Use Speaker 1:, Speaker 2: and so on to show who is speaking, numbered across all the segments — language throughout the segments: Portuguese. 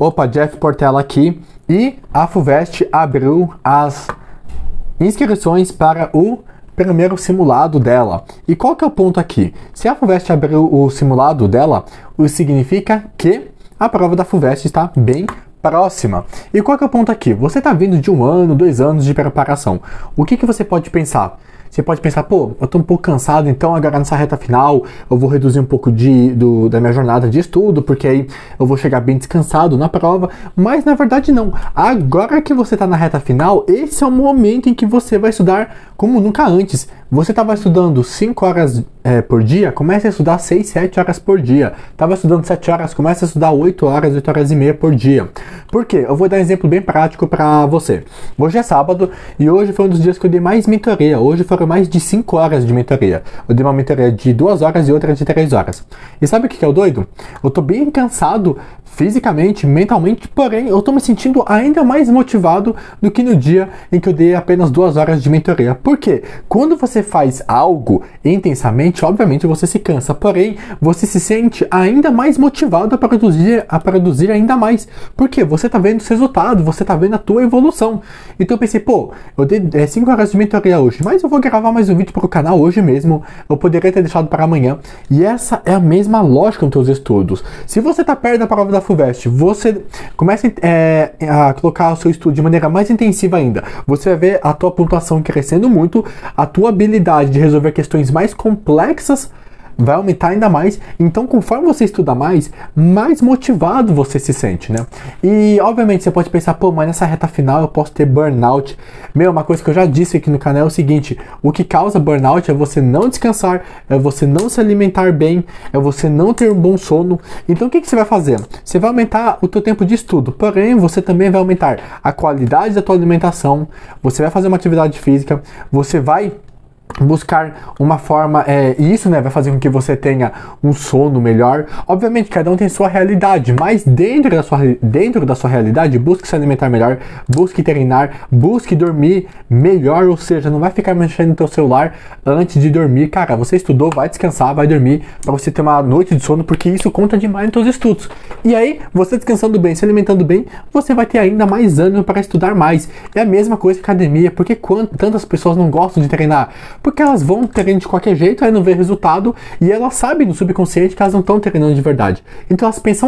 Speaker 1: Opa, Jeff Portela aqui. E a FUVEST abriu as inscrições para o primeiro simulado dela. E qual que é o ponto aqui? Se a FUVEST abriu o simulado dela, isso significa que a prova da FUVEST está bem próxima. E qual que é o ponto aqui? Você está vindo de 1 ano, 2 anos de preparação. O que você pode pensar? Você pode pensar, pô, eu tô um pouco cansado, então agora nessa reta final eu vou reduzir um pouco da minha jornada de estudo, porque aí eu vou chegar bem descansado na prova. Mas na verdade não. Agora que você tá na reta final, esse é o momento em que você vai estudar como nunca antes. Você estava estudando 5 horas por dia, comece a estudar 6, 7 horas por dia. Estava estudando 7 horas, comece a estudar 8 horas, 8 horas e meia por dia. Por quê? Eu vou dar um exemplo bem prático para você. Hoje é sábado e hoje foi um dos dias que eu dei mais mentoria. Hoje foram mais de 5 horas de mentoria. Eu dei uma mentoria de 2 horas e outra de 3 horas. E sabe o que é o doido? Eu tô bem cansado fisicamente, mentalmente, porém eu tô me sentindo ainda mais motivado do que no dia em que eu dei apenas 2 horas de mentoria. Por quê? Quando você faz algo intensamente, obviamente você se cansa, porém você se sente ainda mais motivado a produzir ainda mais. Por quê? Você tá vendo os resultados, você tá vendo a tua evolução. Então eu pensei, pô, eu dei 5 horas de mentoria hoje, mas eu vou gravar mais um vídeo para o canal hoje mesmo, eu poderia ter deixado para amanhã. E essa é a mesma lógica nos teus estudos. Se você tá perto da prova da FUVEST, você começa a colocar o seu estudo de maneira mais intensiva ainda. Você vai ver a tua pontuação crescendo muito, a tua habilidade de resolver questões mais complexas vai aumentar ainda mais. Então, conforme você estuda mais motivado você se sente, né? E, obviamente, você pode pensar, pô, mas nessa reta final eu posso ter burnout. Uma coisa que eu já disse aqui no canal é o seguinte: o que causa burnout é você não descansar, é você não se alimentar bem, é você não ter um bom sono. Então, o que você vai fazer? Você vai aumentar o teu tempo de estudo, porém, você também vai aumentar a qualidade da tua alimentação, você vai fazer uma atividade física, você vai buscar uma forma, e isso, né, vai fazer com que você tenha um sono melhor. Obviamente, cada um tem sua realidade, mas dentro da sua realidade, busque se alimentar melhor, busque treinar, busque dormir melhor, ou seja, não vai ficar mexendo no teu celular antes de dormir. Cara, você estudou, vai descansar, vai dormir, para você ter uma noite de sono, porque isso conta demais nos teus estudos. E aí, você descansando bem, se alimentando bem, você vai ter ainda mais ânimo para estudar mais. É a mesma coisa que academia. Porque tantas pessoas não gostam de treinar? Porque elas vão treinando de qualquer jeito, aí não vê resultado, e elas sabem no subconsciente que elas não estão treinando de verdade. Então elas pensam,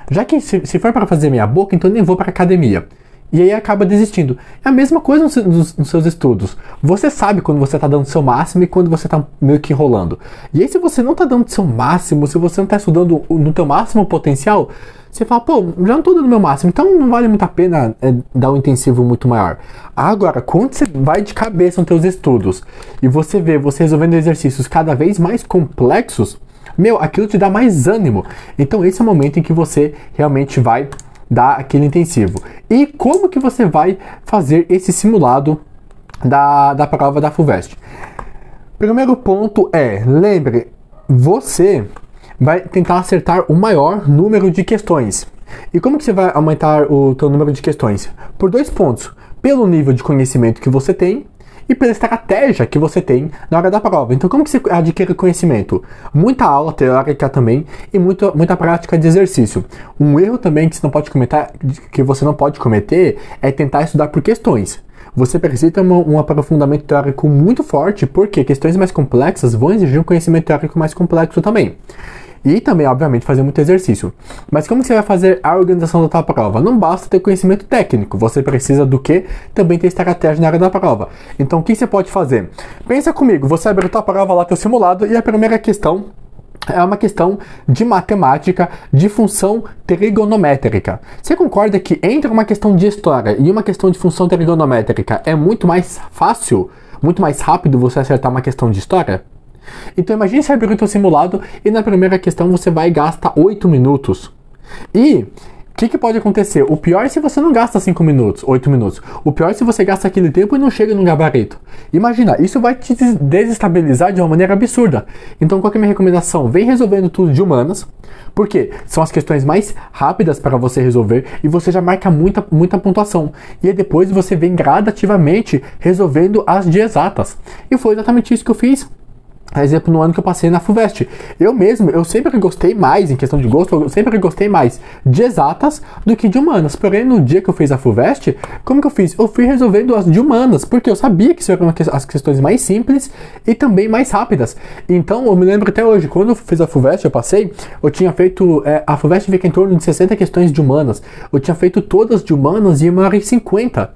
Speaker 1: já que se for para fazer meia boca, então eu nem vou para academia. E aí acaba desistindo. É a mesma coisa nos seus estudos. Você sabe quando você está dando o seu máximo e quando você está meio que enrolando. E aí, se você não está dando o seu máximo, se você não está estudando no teu máximo potencial, você fala, pô, já não estou dando o meu máximo, então não vale muito a pena dar um intensivo muito maior. Agora, quando você vai de cabeça nos teus estudos e você vê você resolvendo exercícios cada vez mais complexos, aquilo te dá mais ânimo. Então esse é o momento em que você realmente vai dar aquele intensivo. E como que você vai fazer esse simulado da prova da FUVEST? Primeiro ponto lembre, você vai tentar acertar o maior número de questões. E como que você vai aumentar o teu número de questões? Por 2 pontos. Pelo nível de conhecimento que você tem e pela estratégia que você tem na hora da prova. Então, como que você adquire conhecimento? Muita aula teórica também e muita prática de exercício. Um erro também que você não pode cometer é tentar estudar por questões. Você precisa ter um aprofundamento teórico muito forte, porque questões mais complexas vão exigir um conhecimento teórico mais complexo também. E também, obviamente, fazer muito exercício. Mas como você vai fazer a organização da tua prova? Não basta ter conhecimento técnico, você precisa do que? Também ter estratégia na hora da prova. Então, o que você pode fazer? Pensa comigo, você abre a tua prova lá, teu simulado, e a primeira questão é uma questão de matemática de função trigonométrica. Você concorda que entre uma questão de história e uma questão de função trigonométrica é muito mais fácil, muito mais rápido você acertar uma questão de história? Então imagine você abrir o teu simulado e na primeira questão você vai e gasta 8 minutos. E o que pode acontecer? O pior é se você não gasta 5 minutos, 8 minutos. O pior é se você gasta aquele tempo e não chega no gabarito. Imagina, isso vai te desestabilizar de uma maneira absurda. Então qual que é a minha recomendação? Vem resolvendo tudo de humanas, porque são as questões mais rápidas para você resolver e você já marca muita pontuação. E aí depois você vem gradativamente resolvendo as de exatas. E foi exatamente isso que eu fiz. exemplo, no ano que eu passei na FUVEST. Eu sempre gostei mais, em questão de gosto, eu sempre gostei mais de exatas do que de humanas. Porém, no dia que eu fiz a FUVEST, como que eu fiz? Eu fui resolvendo as de humanas, porque eu sabia que eram as questões mais simples e também mais rápidas. Então, eu me lembro até hoje, quando eu fiz a FUVEST, eu passei, eu tinha feito, a FUVEST fica em torno de 60 questões de humanas. Eu tinha feito todas de humanas em 1h50.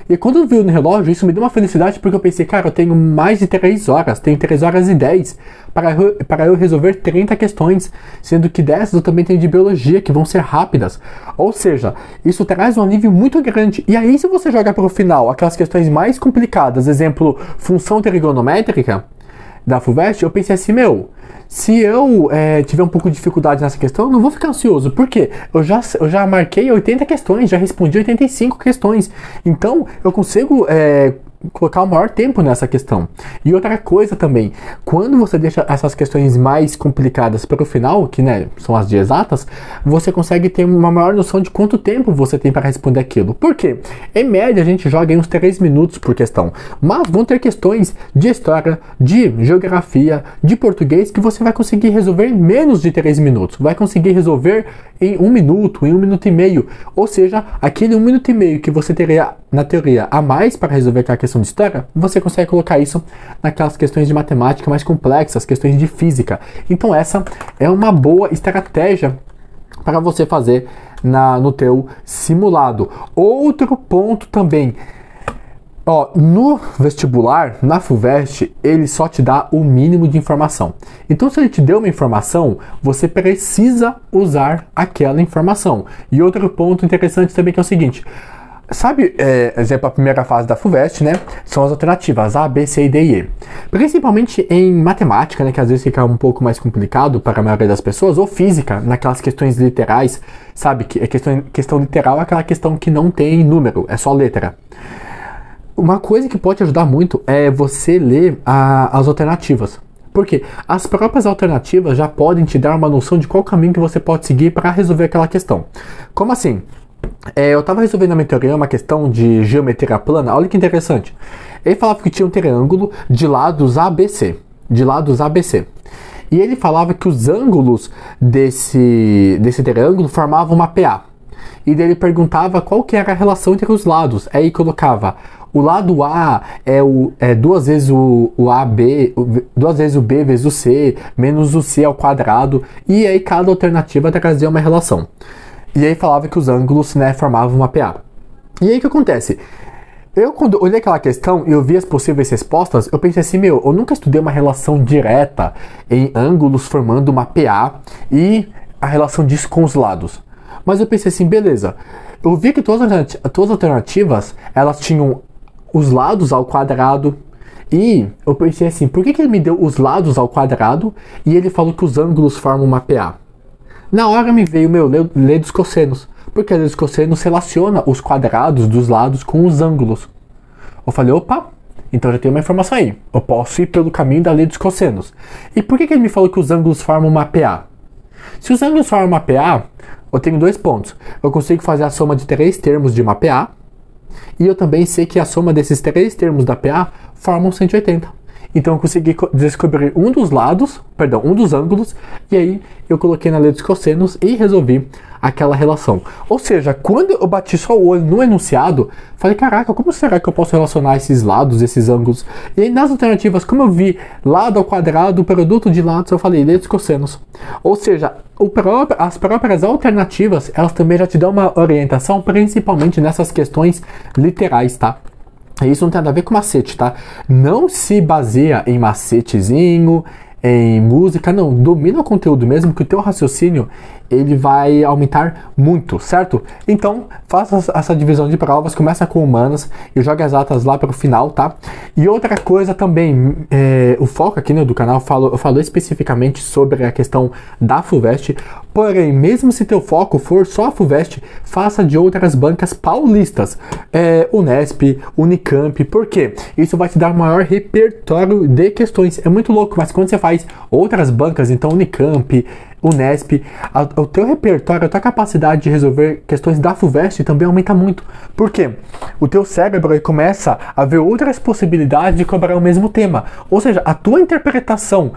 Speaker 1: E quando eu vi no relógio, isso me deu uma felicidade, porque eu pensei, cara, eu tenho mais de 3 horas, tenho 3 horas e 10 para eu resolver 30 questões, sendo que dessas eu também tenho de biologia, que vão ser rápidas. Ou seja, isso traz um alívio muito grande. E aí, se você jogar para o final aquelas questões mais complicadas, exemplo, função trigonométrica da FUVEST, eu pensei assim, se eu tiver um pouco de dificuldade nessa questão, eu não vou ficar ansioso. Por quê? Eu já marquei 80 questões, já respondi 85 questões. Então, eu consigo colocar o maior tempo nessa questão. E outra coisa também, quando você deixa essas questões mais complicadas para o final, que são as de exatas, você consegue ter uma maior noção de quanto tempo você tem para responder aquilo. Por quê? Em média, a gente joga em uns 3 minutos por questão. Mas vão ter questões de história, de geografia, de português, que você vai conseguir resolver em menos de 3 minutos. Vai conseguir resolver em 1 minuto, em 1 minuto e meio. Ou seja, aquele 1 minuto e meio que você teria, na teoria, a mais para resolver aquela questão de história, você consegue colocar isso naquelas questões de matemática mais complexas, questões de física. Então essa é uma boa estratégia para você fazer no teu simulado. Outro ponto também, no vestibular, na FUVEST, ele só te dá o mínimo de informação. Então, se ele te deu uma informação, você precisa usar aquela informação. E outro ponto interessante também que é o seguinte, sabe, exemplo, a primeira fase da FUVEST, são as alternativas A, B, C, D e E. Principalmente em matemática, que às vezes fica um pouco mais complicado para a maioria das pessoas, ou física, naquelas questões literais, sabe, que questão literal é aquela questão que não tem número, é só letra. Uma coisa que pode ajudar muito é você ler as alternativas. Porque as próprias alternativas já podem te dar uma noção de qual caminho que você pode seguir para resolver aquela questão. Como assim? Eu estava resolvendo na minha teoria uma questão de geometria plana, olha que interessante. Ele falava que tinha um triângulo de lados ABC. E ele falava que os ângulos desse triângulo formavam uma PA. E daí ele perguntava qual que era a relação entre os lados. Aí colocava o lado A é 2 vezes o AB, 2 vezes o B vezes o C, menos o C ao quadrado. E aí cada alternativa trazia uma relação. E aí falava que os ângulos formavam uma PA. E aí o que acontece? Quando olhei aquela questão e eu vi as possíveis respostas, eu pensei assim, eu nunca estudei uma relação direta em ângulos formando uma PA e a relação disso com os lados. Mas eu pensei assim, beleza, eu vi que todas as alternativas, elas tinham os lados ao quadrado, e eu pensei assim, por que ele me deu os lados ao quadrado e ele falou que os ângulos formam uma PA? Na hora me veio lei dos cossenos, porque a lei dos cossenos relaciona os quadrados dos lados com os ângulos. Eu falei, opa, então já tem uma informação aí, eu posso ir pelo caminho da lei dos cossenos. E por que ele me falou que os ângulos formam uma PA? Se os ângulos formam uma PA, eu tenho 2 pontos. Eu consigo fazer a soma de 3 termos de uma PA, e eu também sei que a soma desses 3 termos da PA formam 180. Então eu consegui descobrir um dos ângulos, e aí eu coloquei na lei dos cossenos e resolvi aquela relação. Ou seja, quando eu bati só o olho no enunciado, falei, caraca, como será que eu posso relacionar esses lados, esses ângulos? E aí nas alternativas, como eu vi lado ao quadrado, produto de lados, eu falei lei dos cossenos. Ou seja, as próprias alternativas, elas também já te dão uma orientação, principalmente nessas questões literais, tá? Isso não tem nada a ver com macete, tá? Não se baseia em macetezinho, em música, não. Domina o conteúdo mesmo, que o teu raciocínio, ele vai aumentar muito, certo? Então, faça essa divisão de provas, começa com humanas e joga as exatas lá para o final, tá? E outra coisa também, o foco aqui do canal, eu falo especificamente sobre a questão da FUVEST, porém, mesmo se teu foco for só a FUVEST, faça de outras bancas paulistas, Unesp, Unicamp, por quê? Isso vai te dar maior repertório de questões, é muito louco, mas quando você faz outras bancas, então Unicamp, Unesp, o teu repertório, a tua capacidade de resolver questões da FUVEST também aumenta muito. Por quê? O teu cérebro aí começa a ver outras possibilidades de cobrar o mesmo tema. Ou seja, a tua interpretação,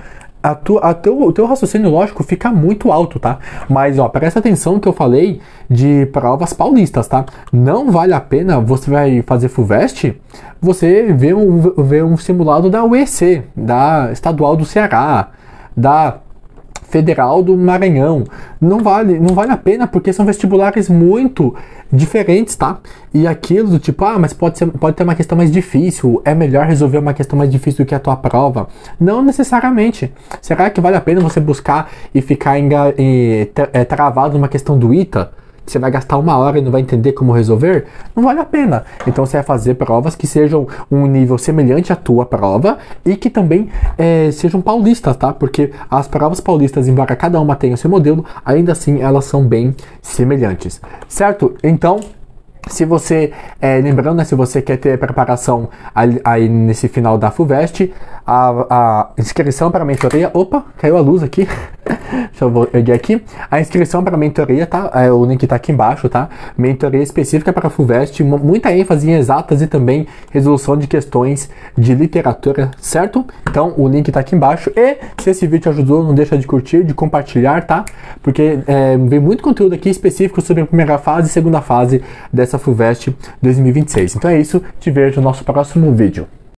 Speaker 1: o teu raciocínio lógico fica muito alto, tá? Mas, ó, presta atenção no que eu falei de provas paulistas, tá? Não vale a pena, você vai fazer FUVEST, você vê um simulado da UEC, da Estadual do Ceará, da Federal do Maranhão. Não vale a pena, porque são vestibulares muito diferentes, tá? E aquilo do tipo, mas pode ter uma questão mais difícil, é melhor resolver uma questão mais difícil do que a tua prova. Não necessariamente. Será que vale a pena você buscar e ficar travado numa questão do ITA? Você vai gastar 1 hora e não vai entender como resolver? Não vale a pena. Então você vai fazer provas que sejam um nível semelhante à tua prova e que também sejam paulistas, tá? Porque as provas paulistas, embora cada uma tenha o seu modelo, ainda assim elas são bem semelhantes. Certo? Então, se você, lembrando, né, se você quer ter preparação aí nesse final da FUVEST, a inscrição para a mentoria... Opa, caiu a luz aqui. Deixa eu erguer aqui. A inscrição para a mentoria, tá? O link tá aqui embaixo, tá? Mentoria específica para a FUVEST, muita ênfase em exatas e também resolução de questões de literatura, certo? Então, o link tá aqui embaixo. E se esse vídeo te ajudou, não deixa de curtir, de compartilhar, tá? Porque vem muito conteúdo aqui específico sobre a primeira fase e segunda fase dessa FUVEST 2026. Então é isso, te vejo no nosso próximo vídeo.